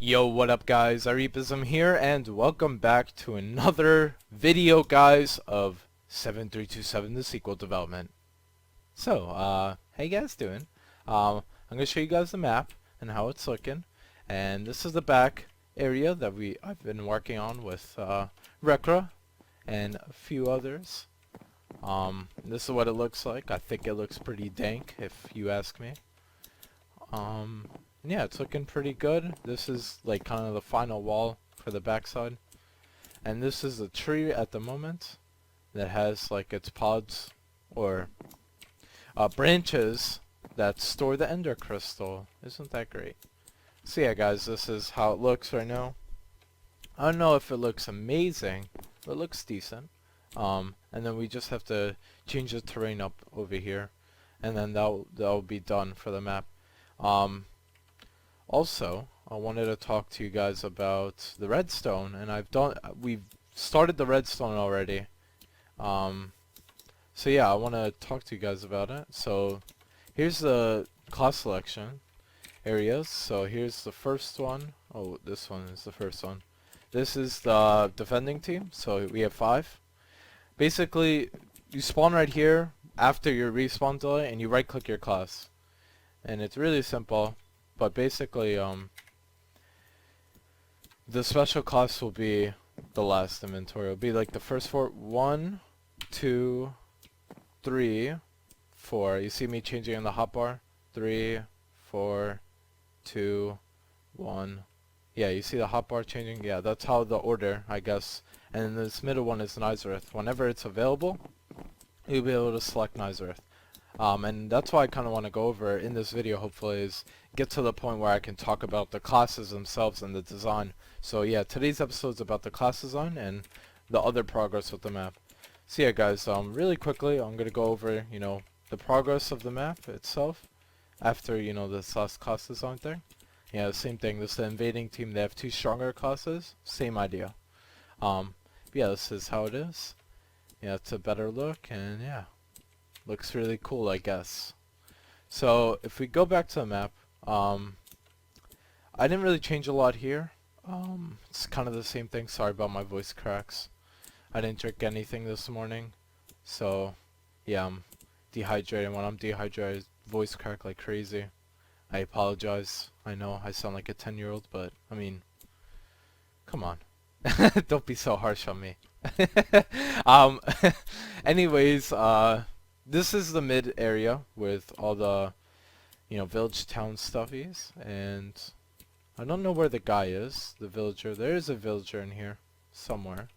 Yo, what up guys, iReapism here, and welcome back to another video, guys, of 7327, the sequel development. So, how you guys doing? I'm going to show you guys the map and how it's looking, and this is the back area that I've been working on with Rekra and a few others. This is what it looks like. I think it looks pretty dank, if you ask me. Yeah, it's looking pretty good. This is like kind of the final wall for the backside. And this is a tree at the moment that has like its pods or branches that store the ender crystal. Isn't that great? So yeah guys, this is how it looks right now. I don't know if it looks amazing, but it looks decent. And then we just have to change the terrain up over here, and then that'll be done for the map. Also, I wanted to talk to you guys about the redstone, and we've started the redstone already. So yeah, I want to talk to you guys about it. So here's the class selection areas. So here's the first one. Oh, this one is the first one. This is the defending team. So we have 5. Basically, you spawn right here after your respawn delay, and you right click your class. And it's really simple. But basically, the special class will be the last inventory. It'll be like the first 4. 1, 2, 3, 4. You see me changing in the hotbar? 3, 4, 2, 1. Yeah, you see the hotbar changing? Yeah, that's how the order, I guess. And then this middle one is Nizareth. Whenever it's available, you'll be able to select Nizareth. And that's why I kind of want to go over in this video, hopefully, is get to the point where I can talk about the classes themselves and the design. So yeah, today's episode is about the class design and the other progress with the map. So yeah guys, really quickly, I'm going to go over, the progress of the map itself after, this last class design thing. Yeah, same thing. This is the invading team. They have 2 stronger classes. Same idea. Yeah, this is how it is. Yeah, it's a better look, and yeah. Looks really cool, I guess. So if we go back to the map, I didn't really change a lot here. It's kind of the same thing. Sorry about my voice cracks. I didn't drink anything this morning, so yeah, I'm dehydrated. When I'm dehydrated, voice crack like crazy. I apologize. I know I sound like a 10-year-old, but I mean, come on. Don't be so harsh on me. Anyways, this is the mid area with all the, village town stuffies, and I don't know where the guy is, the villager. There is a villager in here somewhere.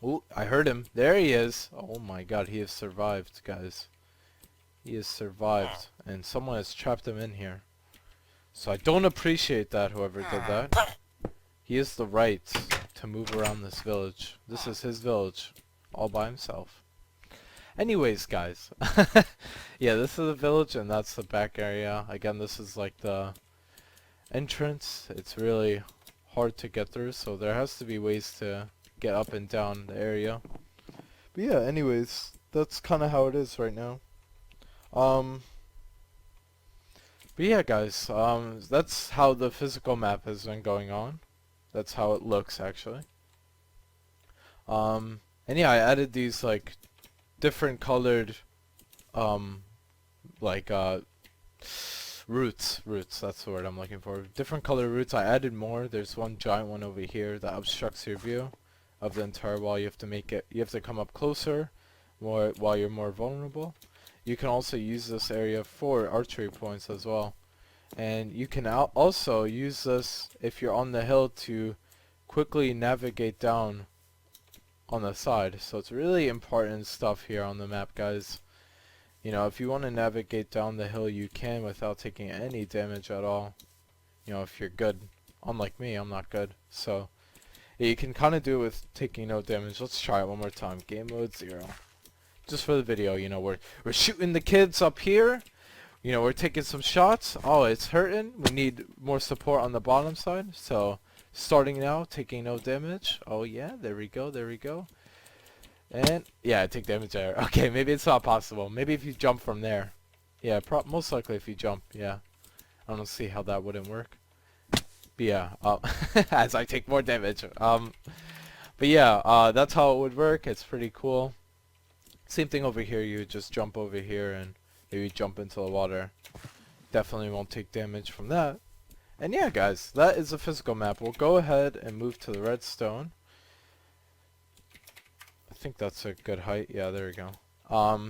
Oh, I heard him. There he is. Oh my god, he has survived, guys. He has survived, and someone has trapped him in here. So I don't appreciate that, whoever did that. He has the right to move around this village. This is his village, all by himself. Anyways, guys, yeah, this is the village, and that's the back area. Again, this is like the entrance. It's really hard to get through, so there has to be ways to get up and down the area. But yeah, anyways, that's kind of how it is right now. But yeah, guys, that's how the physical map has been going on. That's how it looks, actually. And yeah, I added these like different colored roots, that's the word I'm looking for. Different color roots. I added more. There's one giant one over here that obstructs your view of the entire wall. You have to come up closer while you're more vulnerable. You can also use this area for archery points as well, and you can also use this if you're on the hill to quickly navigate down on the side. So it's really important stuff here on the map, guys. If you want to navigate down the hill, you can without taking any damage at all. If you're good. Unlike me, I'm not good. So yeah, you can kind of do it with taking no damage. Let's try it one more time. Game mode 0. Just for the video, we're shooting the kids up here. We're taking some shots. Oh, it's hurting. We need more support on the bottom side. So starting now, taking no damage. Oh yeah, there we go, there we go. And yeah, I take damage there. Okay, maybe it's not possible. Maybe if you jump from there. Yeah, most likely if you jump, yeah. I don't see how that wouldn't work. But yeah, as I take more damage. But yeah, that's how it would work. It's pretty cool. Same thing over here. You just jump over here and maybe jump into the water. Definitely won't take damage from that. And yeah, guys, that is the physical map. We'll go ahead and move to the redstone. I think that's a good height. Yeah, there we go.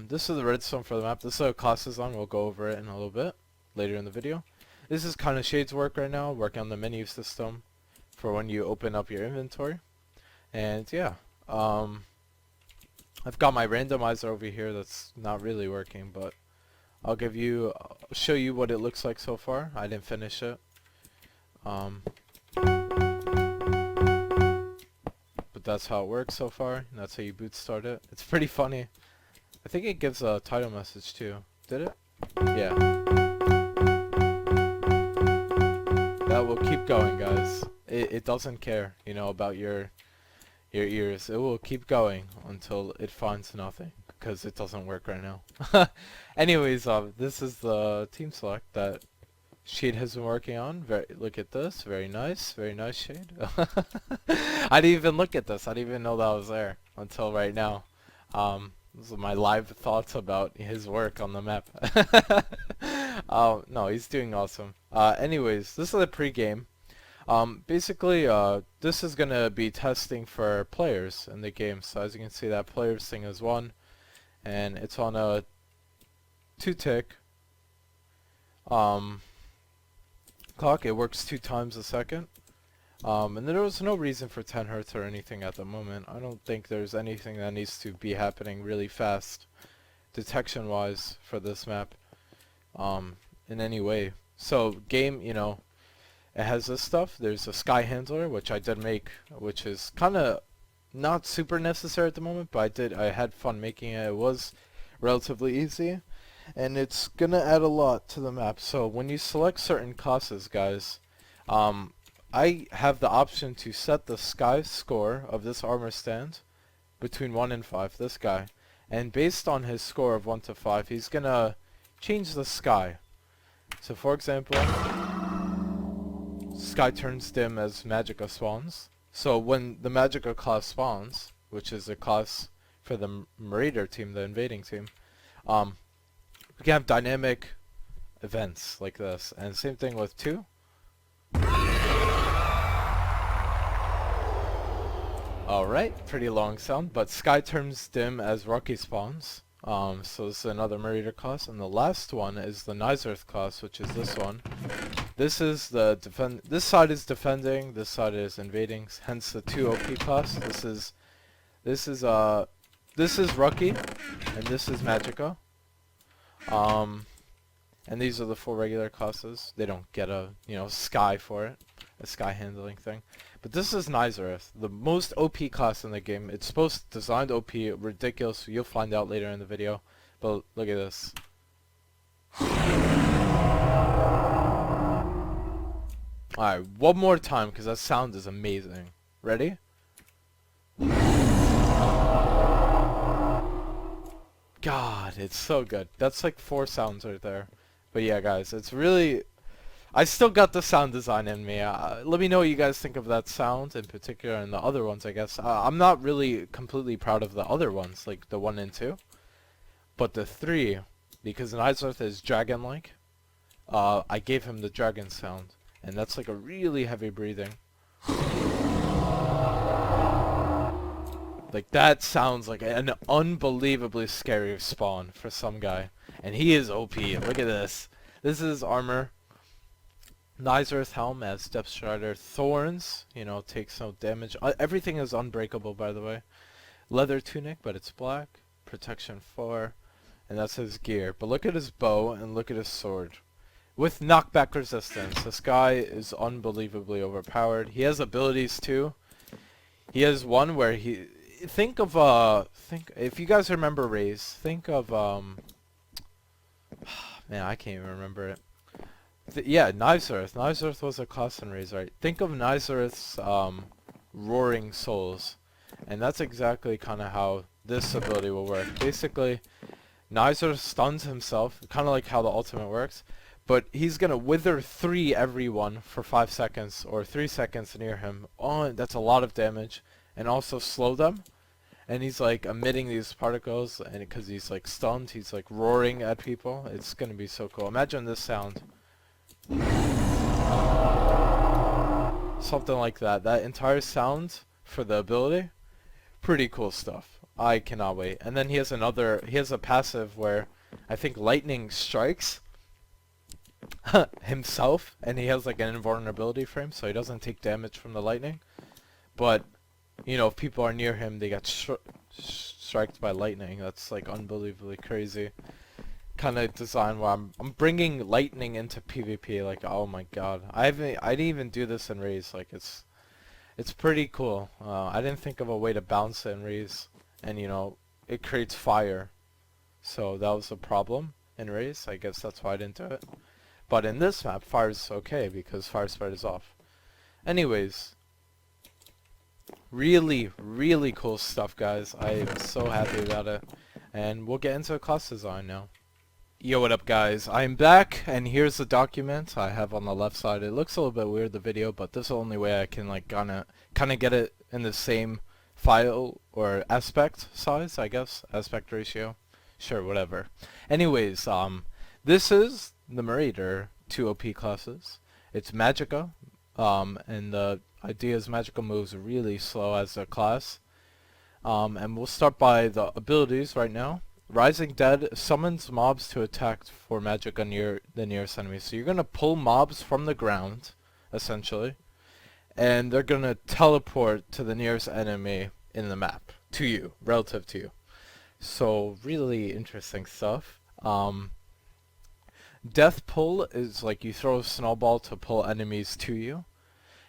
This is the redstone for the map. This is what it costs on. We'll go over it in a little bit later in the video. This is kind of Shade's work right now, working on the menu system for when you open up your inventory. And yeah, I've got my randomizer over here that's not really working, but I'll show you what it looks like so far. I didn't finish it. But that's how it works so far. And that's how you boot start it. It's pretty funny. I think it gives a title message too. Did it? Yeah. That will keep going, guys. It doesn't care, you know, about your ears. It will keep going until it finds nothing, because it doesn't work right now. Anyways, this is the team select that Shade has been working on. Look at this. Very nice, Shade. I didn't even look at this. I didn't even know that was there until right now. These are my live thoughts about his work on the map. No, he's doing awesome. Anyways, this is a pre-game. Basically, this is gonna be testing for players in the game. So as you can see, that players thing is 1, and it's on a 2-tick clock. It works 2 times a second. And there was no reason for 10 Hz or anything at the moment. I don't think there's anything that needs to be happening really fast, detection-wise, for this map, in any way. So game, you know, it has this stuff. There's a sky handler, which I did make, which is kind of not super necessary at the moment, but I had fun making it. It was relatively easy, and it's gonna add a lot to the map. So when you select certain classes, guys, I have the option to set the sky score of this armor stand between 1 and 5, this guy. And based on his score of 1 to 5, he's gonna change the sky. So for example, sky turns dim as Magicka spawns. So when the Magicka class spawns, which is a class for the Marauder team, the invading team, we can have dynamic events like this. And same thing with 2. Alright, pretty long sound, but sky turns dim as Rocky spawns. So this is another Marauder class, and the last one is the Nice class, which is this one. This is the this side is defending, this side is invading, hence the 2 OP class. This is Rocky, and this is Magicka. And these are the 4 regular classes. They don't get a, you know, sky for it, a sky handling thing. But this is Nizareth, the most OP class in the game. It's designed OP, ridiculous. You'll find out later in the video. But look at this. Alright, one more time, because that sound is amazing. Ready? God, it's so good. That's like 4 sounds right there. But yeah, guys, it's really... I still got the sound design in me. Let me know what you guys think of that sound in particular, and the other ones, I guess. I'm not really completely proud of the other ones, like the 1 and 2. But the 3, because Nizareth is dragon-like, I gave him the dragon sound. And that's like a really heavy breathing. Like, that sounds like an unbelievably scary spawn for some guy. And he is OP. Look at this. This is armor. Nizareth helm as Depth Strider. Thorns, you know, takes no damage. Everything is unbreakable, by the way. Leather tunic, but it's black. Protection 4. And that's his gear. But look at his bow and look at his sword. With knockback resistance. This guy is unbelievably overpowered. He has abilities too. He has one where he... Think of, if you guys remember Raze, think of, man, I can't even remember it. Yeah, Nizareth. Nizareth was a class in Raze, right? Think of Nizareth's, Roaring Souls. And that's exactly kind of how this ability will work. Basically, Nizareth stuns himself, kind of like how the ultimate works. But he's gonna wither 3 everyone for 5 seconds or 3 seconds near him. Oh, that's a lot of damage. And also slow them. And he's like emitting these particles, and because he's like stunned, he's like roaring at people. It's gonna be so cool. Imagine this sound. Something like that. That entire sound for the ability. Pretty cool stuff. I cannot wait. And then he has a passive where I think lightning strikes himself, and he has like an invulnerability frame, so he doesn't take damage from the lightning. But you know, if people are near him, they get striked by lightning. That's like unbelievably crazy kind of design. Where I'm bringing lightning into PvP. Like, oh my god, I didn't even do this in Raise. Like, it's pretty cool. I didn't think of a way to bounce it in Raise, and you know, it creates fire. So that was a problem in Raise. I guess that's why I didn't do it. But in this map, fire's okay because fire spread is off. Anyways, really, really cool stuff, guys. I am so happy about it. And we'll get into class design now. Yo, what up, guys? I'm back, and here's the document I have on the left side. It looks a little bit weird, the video, but this is the only way I can like kind of get it in the same file or aspect size, I guess. Aspect ratio. Sure, whatever. Anyways, this is the Marauder 2 OP classes. It's Magicka, and the idea is Magicka moves really slow as a class. And we'll start by the abilities right now. Rising Dead summons mobs to attack for Magicka near the nearest enemy. So you're gonna pull mobs from the ground, essentially, and they're gonna teleport to the nearest enemy in the map, to you, relative to you. So really interesting stuff. Death pull is like you throw a snowball to pull enemies to you.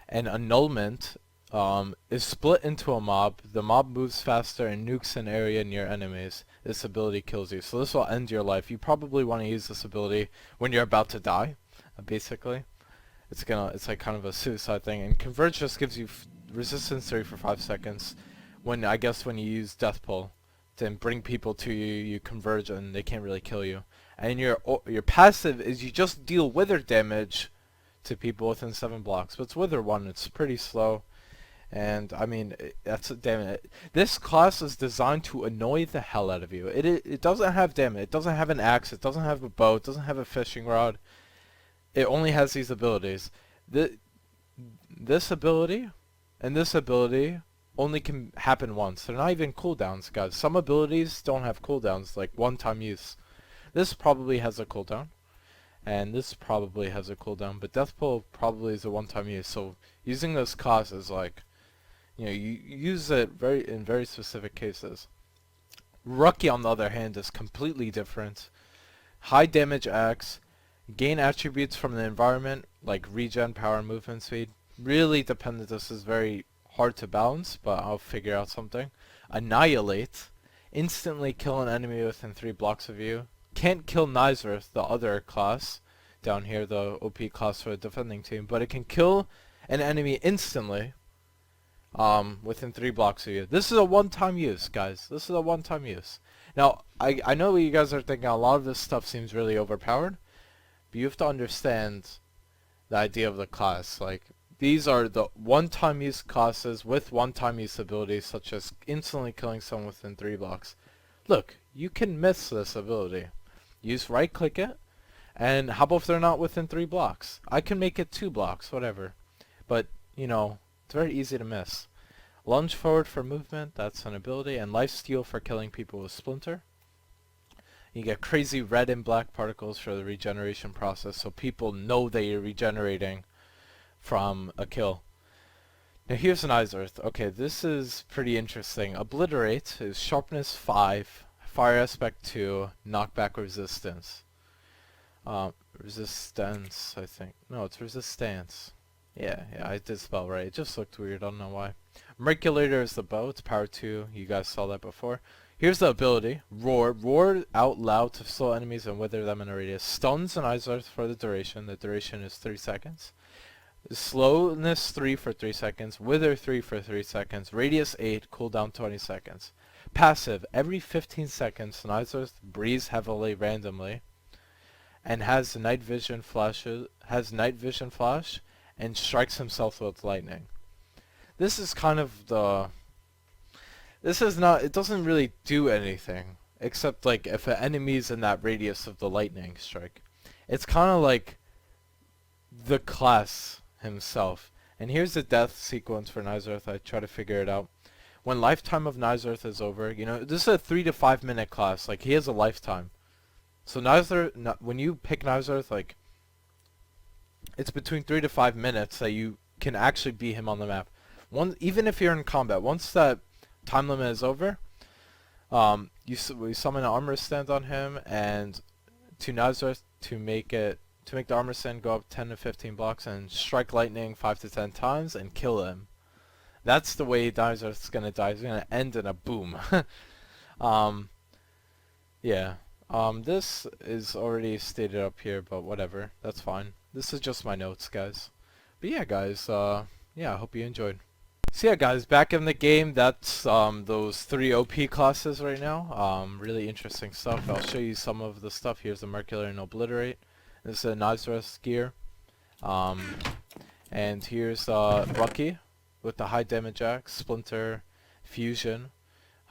And annulment is split into a mob. The mob moves faster and nukes an area near enemies. This ability kills you. So this will end your life. You probably want to use this ability when you're about to die, basically. It's like kind of a suicide thing. And Converge just gives you resistance 3 for 5 seconds. When you use Death pull, then bring people to you, you converge and they can't really kill you. And your passive is you just deal wither damage to people within 7 blocks. But it's wither 1, it's pretty slow. And I mean, damn it. This class is designed to annoy the hell out of you. It doesn't have damage. It doesn't have an axe. It doesn't have a bow. It doesn't have a fishing rod. It only has these abilities. This ability and this ability only can happen once. They're not even cooldowns, guys. Some abilities don't have cooldowns, like one-time use. This probably has a cooldown, and this probably has a cooldown, but Death Pull probably is a one-time use. So using this class is like, you know, you use it in very specific cases. Rookie, on the other hand, is completely different. High damage axe, gain attributes from the environment like regen, power, movement speed. Really dependent. This is very hard to balance, but I'll figure out something. Annihilate, instantly kill an enemy within 3 blocks of you. Can't kill Nizerth, the other class down here, the OP class for the defending team, but it can kill an enemy instantly within 3 blocks of you. This is a one-time use, guys. This is a one-time use. Now, I know what you guys are thinking. A lot of this stuff seems really overpowered, but you have to understand the idea of the class. Like, these are the one-time use classes with one-time use abilities, such as instantly killing someone within 3 blocks. Look, you can miss this ability. Use right-click it, and how about if they're not within 3 blocks? I can make it 2 blocks, whatever. But, you know, it's very easy to miss. Lunge forward for movement, that's an ability, and lifesteal for killing people with Splinter. You get crazy red and black particles for the regeneration process, so people know that you're regenerating from a kill. Now here's an Nizerth. Okay, this is pretty interesting. Obliterate is sharpness 5, fire aspect 2, knockback resistance. Resistance, I think. No, it's resistance. Yeah, I did spell right. It just looked weird, I don't know why. Merculator is the bow, it's power 2. You guys saw that before. Here's the ability. Roar. Roar out loud to slow enemies and wither them in a radius. Stuns an Nizerth for the duration. The duration is 3 seconds. Slowness 3 for 3 seconds. Wither 3 for 3 seconds. Radius 8. Cooldown 20 seconds. Passive. Every 15 seconds, Nizerth breathes heavily randomly. and has night vision flash, and strikes himself with lightning. This is kind of the... This is not... It doesn't really do anything, except like if an enemy's in that radius of the lightning strike. It's kind of like the class himself. And here's the death sequence for Nizarth. I try to figure it out. When lifetime of Nizarth is over, you know, this is a 3 to 5 minute class. Like, he has a lifetime. So Nizarth, when you pick Nizarth, like, it's between 3 to 5 minutes that you can actually beat him on the map. Even if you're in combat, once that time limit is over, we summon an armor stand on him, and to Nizarth to make the armor stand go up 10 to 15 blocks and strike lightning 5 to 10 times and kill him. That's the way Nizarth's gonna die. He's gonna end in a boom. Yeah. This is already stated up here, but whatever. That's fine. This is just my notes, guys. But yeah, guys, yeah, I hope you enjoyed. So yeah, guys, back in the game, that's those 3 OP classes right now. Really interesting stuff. I'll show you some of the stuff. Here's the Mercury and Obliterate. This is a Nizareth's gear. And here's Lucky with the high damage axe, Splinter, Fusion,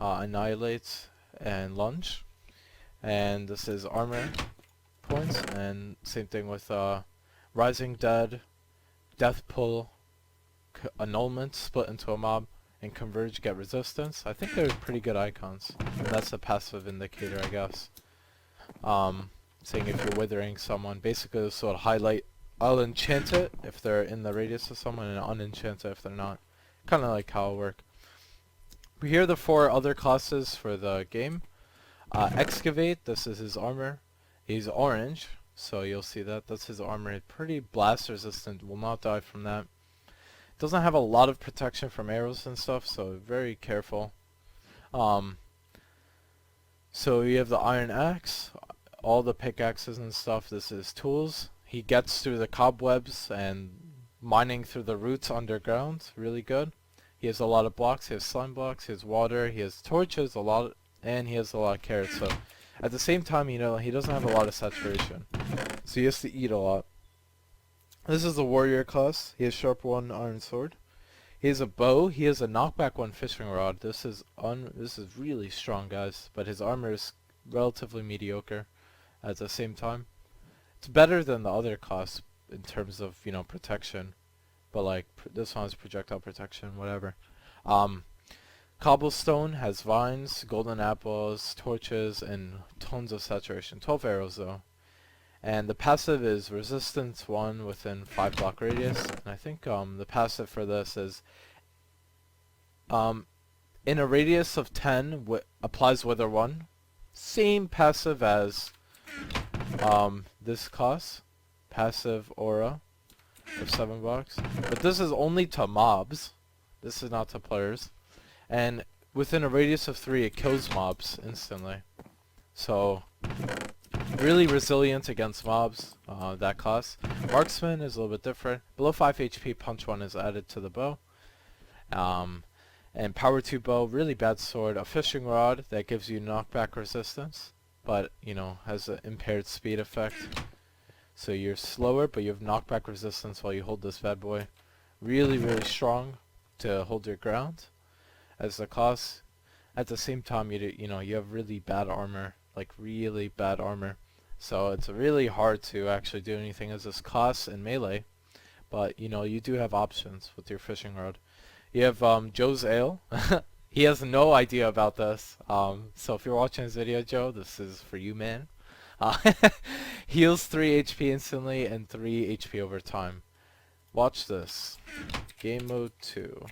Annihilates, and Lunge. And this is armor points, and same thing with Rising Dead, Death Pull, Annulment, Split into a Mob, and Converge, get resistance. I think they're pretty good icons, and that's a passive indicator, I guess. Saying if you're withering someone, basically this will highlight, I'll enchant it if they're in the radius of someone, and unenchant it if they're not. Kind of like how it'll work. But here are the 4 other classes for the game. Excavate, this is his armor. He's orange, so you'll see that. That's his armor. Pretty blast resistant, will not die from that. Doesn't have a lot of protection from arrows and stuff, so very careful. So you have the iron axe, all the pickaxes and stuff. This is tools. He gets through the cobwebs and mining through the roots underground. Really good. He has a lot of blocks. He has slime blocks. He has water. He has torches. And he has a lot of carrots. So at the same time, you know, he doesn't have a lot of saturation. So he has to eat a lot. This is the warrior class. He has sharp 1 iron sword. He has a bow. He has a knockback 1 fishing rod. This is really strong, guys. But his armor is relatively mediocre at the same time. It's better than the other class in terms of, you know, protection. But like this one has projectile protection, whatever. Cobblestone has vines, golden apples, torches, and tons of saturation. 12 arrows though. And the passive is resistance 1 within 5 block radius. And I think the passive for this is in a radius of 10 applies Wither 1. Same passive as this class. Passive aura of 7 blocks. But this is only to mobs. This is not to players. And within a radius of 3 it kills mobs instantly. So really resilient against mobs, that class. Marksman is a little bit different. Below 5 HP, punch 1 is added to the bow. And power 2 bow, really bad sword. A fishing rod that gives you knockback resistance, but you know, has an impaired speed effect. So you're slower, but you have knockback resistance while you hold this bad boy. Really, really strong to hold your ground as the class. At the same time, you have really bad armor, like really bad armor. So it's really hard to actually do anything as this class in melee. But you know, you do have options with your fishing rod. You have Joe's Ale. He has no idea about this. So if you're watching this video, Joe, this is for you, man. Heals 3 HP instantly and 3 HP over time. Watch this. Game mode 2.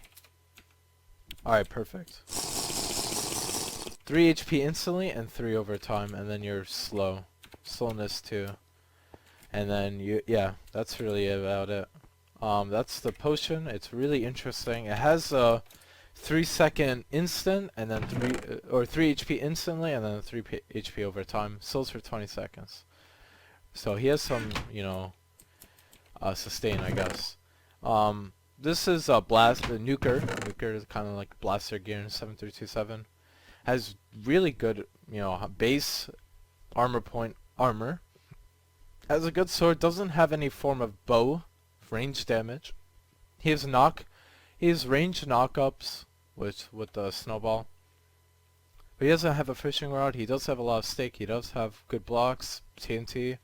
Alright, perfect. 3 HP instantly and 3 over time, and then you're slow. Slowness 2. And then yeah, that's really about it. That's the potion. It's really interesting. It has a 3-second instant, and then 3 HP instantly, and then 3 HP over time. Souls for 20 seconds. So he has some, you know, sustain, I guess. This is a Nuker. Nuker is kind of like Blaster Gear in 7327. Has really good, you know, base armor point armor. Has a good sword, doesn't have any form of bow, range damage. He has ranged knockups with the snowball. But he doesn't have a fishing rod, he does have a lot of stake, he does have good blocks, TNT,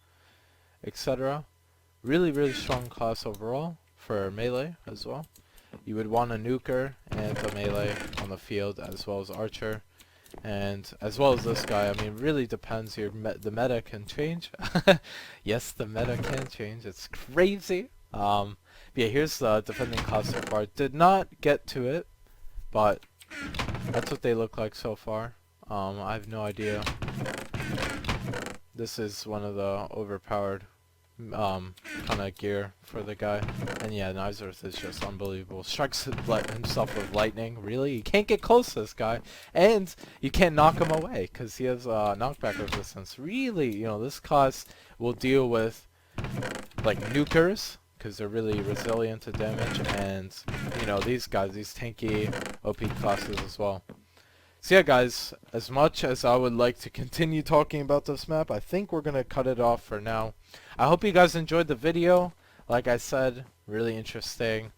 etc. Really strong class overall for melee as well. You would want a nuker and a melee on the field as well as archer. And as well as this guy, I mean, really depends. The meta can change. Yes, the meta can change. It's crazy. Yeah, here's the defending class so far. Did not get to it, but that's what they look like so far. I have no idea. This is one of the overpowered kind of gear for the guy. And yeah, Nizerth is just unbelievable. Strikes himself with lightning. Really? You can't get close to this guy. And you can't knock him away because he has knockback resistance. Really, you know, this class will deal with like nukers because they're really resilient to damage. And, you know, these guys, these tanky OP classes as well. So yeah, guys, as much as I would like to continue talking about this map, I think we're going to cut it off for now. I hope you guys enjoyed the video. Like I said, really interesting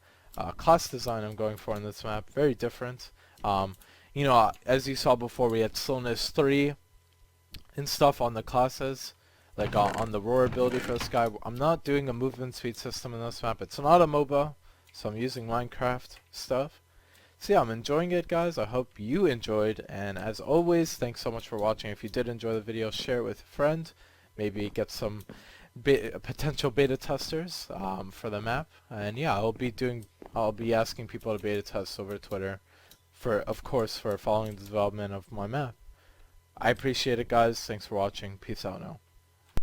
class design I'm going for on this map. Very different. You know, as you saw before, we had slowness 3 and stuff on the classes. Like on the roar ability for this guy. I'm not doing a movement speed system in this map. It's not a MOBA, so I'm using Minecraft stuff. So yeah, I'm enjoying it, guys. I hope you enjoyed, and as always, thanks so much for watching. If you did enjoy the video, share it with a friend. Maybe get some potential beta testers for the map. And yeah, I'll be asking people to beta test over Twitter, of course, for following the development of my map. I appreciate it, guys. Thanks for watching. Peace out now.